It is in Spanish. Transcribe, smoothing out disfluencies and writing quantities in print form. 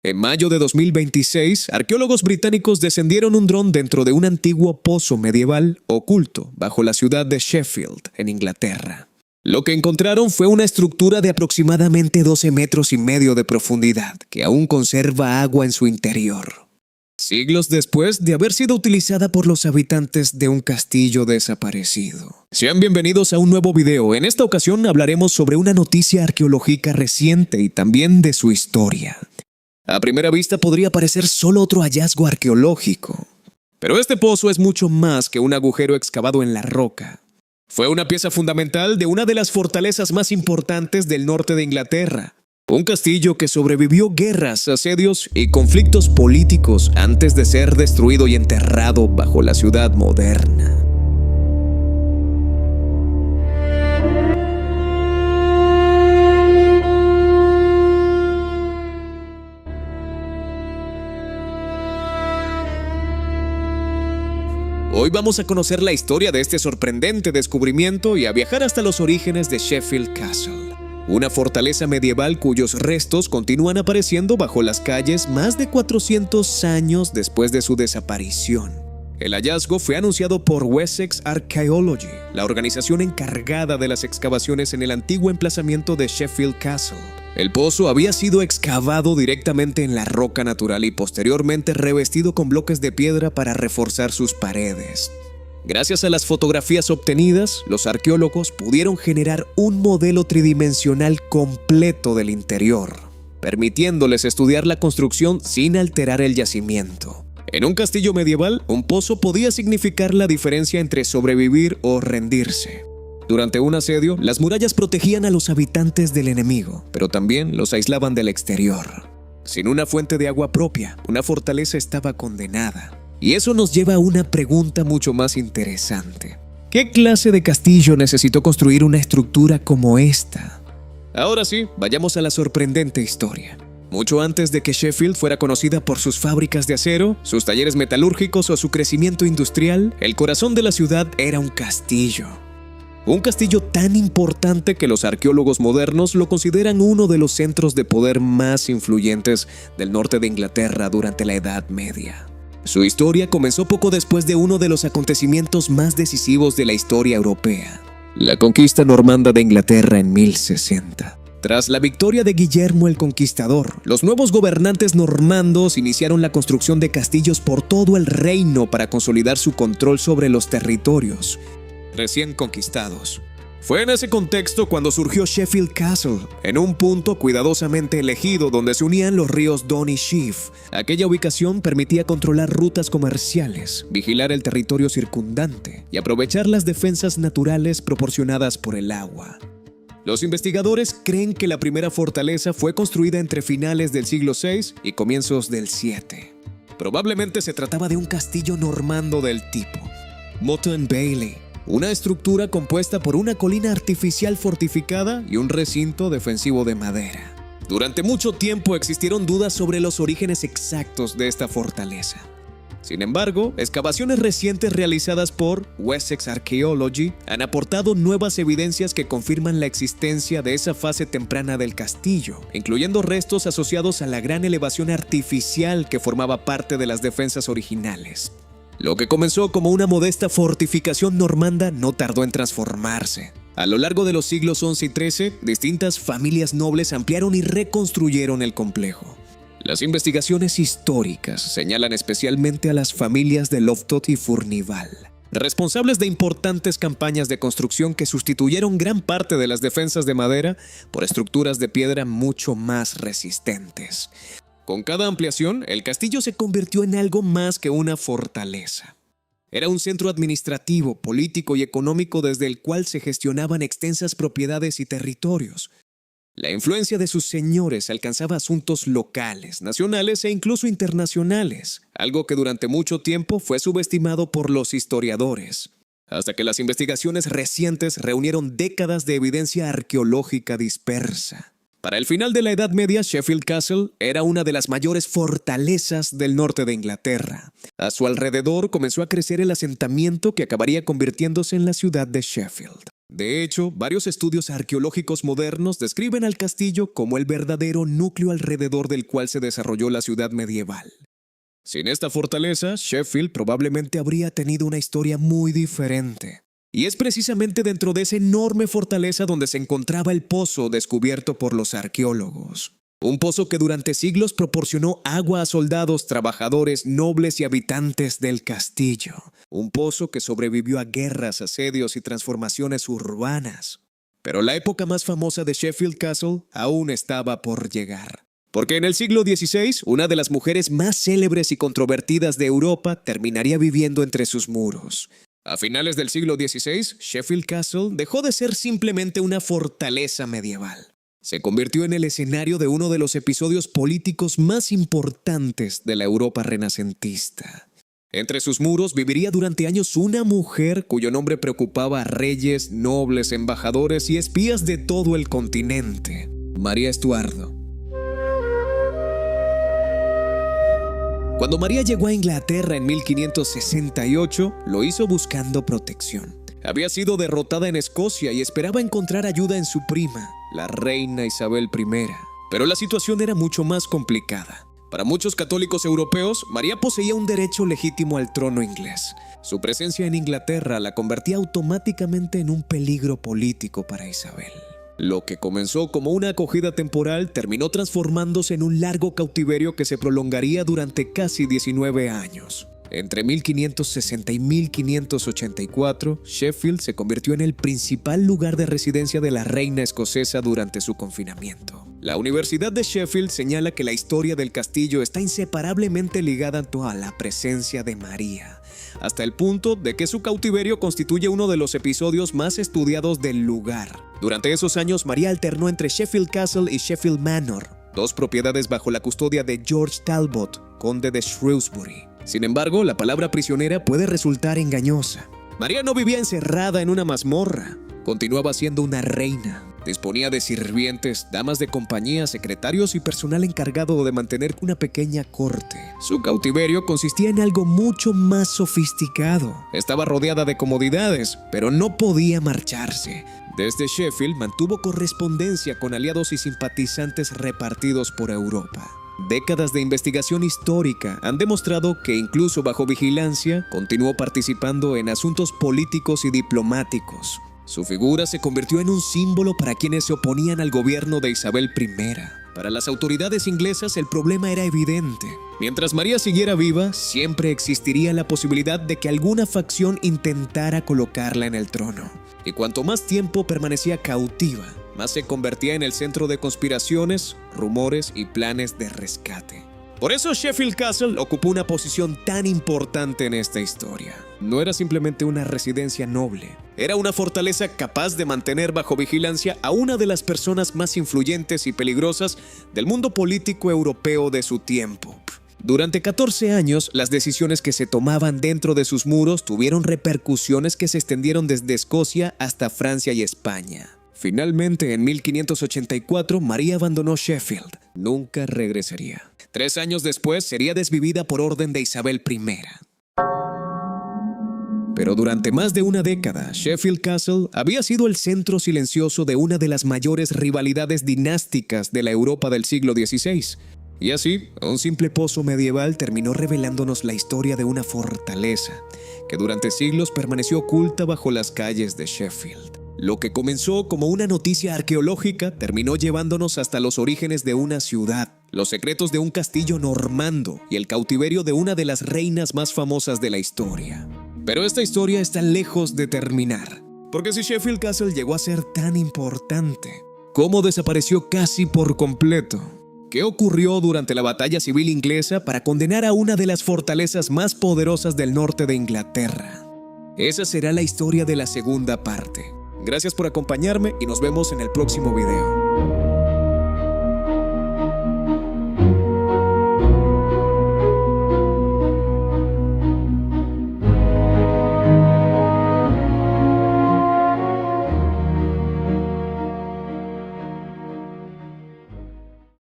En mayo de 2026, arqueólogos británicos descendieron un dron dentro de un antiguo pozo medieval oculto bajo la ciudad de Sheffield, en Inglaterra. Lo que encontraron fue una estructura de aproximadamente 12 metros y medio de profundidad, que aún conserva agua en su interior. Siglos después de haber sido utilizada por los habitantes de un castillo desaparecido. Sean bienvenidos a un nuevo video. En esta ocasión hablaremos sobre una noticia arqueológica reciente y también de su historia. A primera vista podría parecer solo otro hallazgo arqueológico, pero este pozo es mucho más que un agujero excavado en la roca. Fue una pieza fundamental de una de las fortalezas más importantes del norte de Inglaterra, un castillo que sobrevivió guerras, asedios y conflictos políticos antes de ser destruido y enterrado bajo la ciudad moderna. Hoy vamos a conocer la historia de este sorprendente descubrimiento y a viajar hasta los orígenes de Sheffield Castle, una fortaleza medieval cuyos restos continúan apareciendo bajo las calles más de 400 años después de su desaparición. El hallazgo fue anunciado por Wessex Archaeology, la organización encargada de las excavaciones en el antiguo emplazamiento de Sheffield Castle. El pozo había sido excavado directamente en la roca natural y posteriormente revestido con bloques de piedra para reforzar sus paredes. Gracias a las fotografías obtenidas, los arqueólogos pudieron generar un modelo tridimensional completo del interior, permitiéndoles estudiar la construcción sin alterar el yacimiento. En un castillo medieval, un pozo podía significar la diferencia entre sobrevivir o rendirse. Durante un asedio, las murallas protegían a los habitantes del enemigo, pero también los aislaban del exterior. Sin una fuente de agua propia, una fortaleza estaba condenada. Y eso nos lleva a una pregunta mucho más interesante. ¿Qué clase de castillo necesitó construir una estructura como esta? Ahora sí, vayamos a la sorprendente historia. Mucho antes de que Sheffield fuera conocida por sus fábricas de acero, sus talleres metalúrgicos o su crecimiento industrial, el corazón de la ciudad era un castillo. Un castillo tan importante que los arqueólogos modernos lo consideran uno de los centros de poder más influyentes del norte de Inglaterra durante la Edad Media. Su historia comenzó poco después de uno de los acontecimientos más decisivos de la historia europea, la conquista normanda de Inglaterra en 1060. Tras la victoria de Guillermo el Conquistador, los nuevos gobernantes normandos iniciaron la construcción de castillos por todo el reino para consolidar su control sobre los territorios recién conquistados. Fue en ese contexto cuando surgió Sheffield Castle, en un punto cuidadosamente elegido donde se unían los ríos Don y Sheaf. Aquella ubicación permitía controlar rutas comerciales, vigilar el territorio circundante y aprovechar las defensas naturales proporcionadas por el agua. Los investigadores creen que la primera fortaleza fue construida entre finales del siglo VI y comienzos del VII. Probablemente se trataba de un castillo normando del tipo Motte & Bailey, una estructura compuesta por una colina artificial fortificada y un recinto defensivo de madera. Durante mucho tiempo existieron dudas sobre los orígenes exactos de esta fortaleza. Sin embargo, excavaciones recientes realizadas por Wessex Archaeology han aportado nuevas evidencias que confirman la existencia de esa fase temprana del castillo, incluyendo restos asociados a la gran elevación artificial que formaba parte de las defensas originales. Lo que comenzó como una modesta fortificación normanda no tardó en transformarse. A lo largo de los siglos XI y XIII, distintas familias nobles ampliaron y reconstruyeron el complejo. Las investigaciones históricas señalan especialmente a las familias de Loftod y Furnival, responsables de importantes campañas de construcción que sustituyeron gran parte de las defensas de madera por estructuras de piedra mucho más resistentes. Con cada ampliación, el castillo se convirtió en algo más que una fortaleza. Era un centro administrativo, político y económico desde el cual se gestionaban extensas propiedades y territorios. La influencia de sus señores alcanzaba asuntos locales, nacionales e incluso internacionales, algo que durante mucho tiempo fue subestimado por los historiadores, hasta que las investigaciones recientes reunieron décadas de evidencia arqueológica dispersa. Para el final de la Edad Media, Sheffield Castle era una de las mayores fortalezas del norte de Inglaterra. A su alrededor comenzó a crecer el asentamiento que acabaría convirtiéndose en la ciudad de Sheffield. De hecho, varios estudios arqueológicos modernos describen al castillo como el verdadero núcleo alrededor del cual se desarrolló la ciudad medieval. Sin esta fortaleza, Sheffield probablemente habría tenido una historia muy diferente. Y es precisamente dentro de esa enorme fortaleza donde se encontraba el pozo descubierto por los arqueólogos. Un pozo que durante siglos proporcionó agua a soldados, trabajadores, nobles y habitantes del castillo. Un pozo que sobrevivió a guerras, asedios y transformaciones urbanas. Pero la época más famosa de Sheffield Castle aún estaba por llegar. Porque en el siglo XVI, una de las mujeres más célebres y controvertidas de Europa terminaría viviendo entre sus muros. A finales del siglo XVI, Sheffield Castle dejó de ser simplemente una fortaleza medieval. Se convirtió en el escenario de uno de los episodios políticos más importantes de la Europa renacentista. Entre sus muros viviría durante años una mujer cuyo nombre preocupaba a reyes, nobles, embajadores y espías de todo el continente: María Estuardo. Cuando María llegó a Inglaterra en 1568, lo hizo buscando protección. Había sido derrotada en Escocia y esperaba encontrar ayuda en su prima, la reina Isabel I. Pero la situación era mucho más complicada. Para muchos católicos europeos, María poseía un derecho legítimo al trono inglés. Su presencia en Inglaterra la convertía automáticamente en un peligro político para Isabel. Lo que comenzó como una acogida temporal terminó transformándose en un largo cautiverio que se prolongaría durante casi 19 años. Entre 1560 y 1584, Sheffield se convirtió en el principal lugar de residencia de la reina escocesa durante su confinamiento. La Universidad de Sheffield señala que la historia del castillo está inseparablemente ligada a la presencia de María, hasta el punto de que su cautiverio constituye uno de los episodios más estudiados del lugar. Durante esos años, María alternó entre Sheffield Castle y Sheffield Manor, dos propiedades bajo la custodia de George Talbot, conde de Shrewsbury. Sin embargo, la palabra prisionera puede resultar engañosa. María no vivía encerrada en una mazmorra. Continuaba siendo una reina. Disponía de sirvientes, damas de compañía, secretarios y personal encargado de mantener una pequeña corte. Su cautiverio consistía en algo mucho más sofisticado. Estaba rodeada de comodidades, pero no podía marcharse. Desde Sheffield mantuvo correspondencia con aliados y simpatizantes repartidos por Europa. Décadas de investigación histórica han demostrado que incluso bajo vigilancia continuó participando en asuntos políticos y diplomáticos. Su figura se convirtió en un símbolo para quienes se oponían al gobierno de Isabel I. Para las autoridades inglesas el problema era evidente. Mientras María siguiera viva, siempre existiría la posibilidad de que alguna facción intentara colocarla en el trono. Y cuanto más tiempo permanecía cautiva, más se convertía en el centro de conspiraciones, rumores y planes de rescate. Por eso Sheffield Castle ocupó una posición tan importante en esta historia. No era simplemente una residencia noble, era una fortaleza capaz de mantener bajo vigilancia a una de las personas más influyentes y peligrosas del mundo político europeo de su tiempo. Durante 14 años, las decisiones que se tomaban dentro de sus muros tuvieron repercusiones que se extendieron desde Escocia hasta Francia y España. Finalmente, en 1584, María abandonó Sheffield. Nunca regresaría. 3 años después, sería desvivida por orden de Isabel I. Pero durante más de una década, Sheffield Castle había sido el centro silencioso de una de las mayores rivalidades dinásticas de la Europa del siglo XVI. Y así, un simple pozo medieval terminó revelándonos la historia de una fortaleza que durante siglos permaneció oculta bajo las calles de Sheffield. Lo que comenzó como una noticia arqueológica terminó llevándonos hasta los orígenes de una ciudad, los secretos de un castillo normando y el cautiverio de una de las reinas más famosas de la historia. Pero esta historia está lejos de terminar, porque si Sheffield Castle llegó a ser tan importante, ¿cómo desapareció casi por completo? ¿Qué ocurrió durante la batalla civil inglesa para condenar a una de las fortalezas más poderosas del norte de Inglaterra? Esa será la historia de la segunda parte. Gracias por acompañarme y nos vemos en el próximo video.